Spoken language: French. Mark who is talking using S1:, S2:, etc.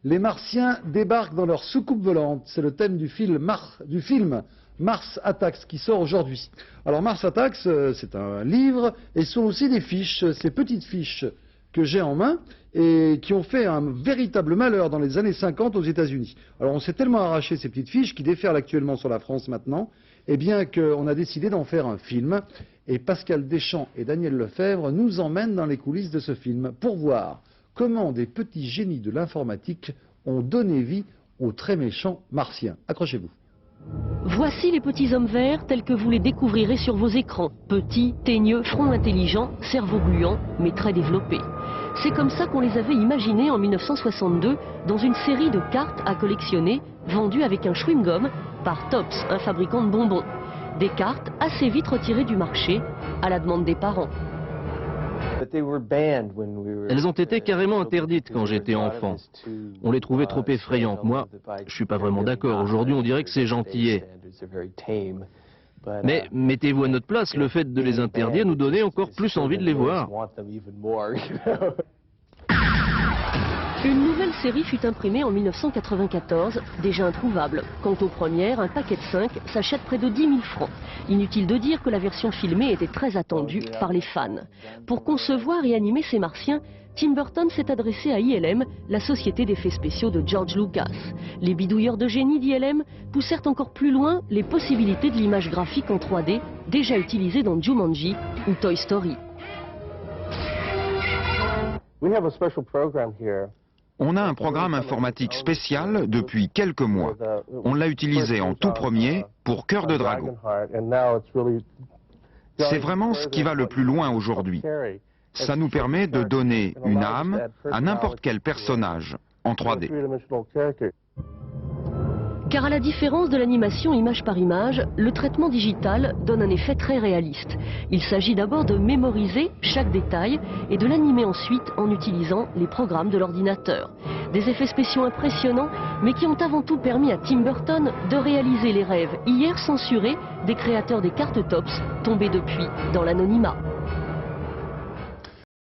S1: Les Martiens débarquent dans leur soucoupe volante. C'est le thème du film Mars Attacks qui sort aujourd'hui. Alors Mars Attacks, c'est un livre et ce sont aussi des fiches, ces petites fiches que j'ai en main et qui ont fait un véritable malheur dans les années 50 aux États-Unis. Alors on s'est tellement arraché ces petites fiches qui déferlent actuellement sur la France maintenant, eh bien qu'on a décidé d'en faire un film. Et Pascal Deschamps et Daniel Lefebvre nous emmènent dans les coulisses de ce film pour voir comment des petits génies de l'informatique ont donné vie aux très méchants martiens. Accrochez-vous.
S2: Voici les petits hommes verts tels que vous les découvrirez sur vos écrans. Petits, teigneux, front intelligent, cerveau gluant, mais très développés. C'est comme ça qu'on les avait imaginés en 1962 dans une série de cartes à collectionner vendues avec un chewing-gum par Tops, un fabricant de bonbons. Des cartes assez vite retirées du marché à la demande des parents.
S3: Elles ont été carrément interdites quand j'étais enfant. On les trouvait trop effrayantes. Moi, je suis pas vraiment d'accord. Aujourd'hui, on dirait que c'est gentillet. Mais mettez-vous à notre place, le fait de les interdire nous donnait encore plus envie de les voir.
S2: Une nouvelle série fut imprimée en 1994, déjà introuvable. Quant aux premières, un paquet de 5 s'achète près de 10 000 francs. Inutile de dire que la version filmée était très attendue par les fans. Pour concevoir et animer ces martiens, Tim Burton s'est adressé à ILM, la société d'effets spéciaux de George Lucas. Les bidouilleurs de génie d'ILM poussèrent encore plus loin les possibilités de l'image graphique en 3D, déjà utilisée dans Jumanji ou Toy Story.
S4: On a un programme informatique spécial depuis quelques mois. On l'a utilisé en tout premier pour Cœur de Dragon. C'est vraiment ce qui va le plus loin aujourd'hui. Ça nous permet de donner une âme à n'importe quel personnage en 3D.
S2: Car à la différence de l'animation image par image, le traitement digital donne un effet très réaliste. Il s'agit d'abord de mémoriser chaque détail et de l'animer ensuite en utilisant les programmes de l'ordinateur. Des effets spéciaux impressionnants, mais qui ont avant tout permis à Tim Burton de réaliser les rêves hier censurés des créateurs des cartes Tops, tombés depuis dans l'anonymat.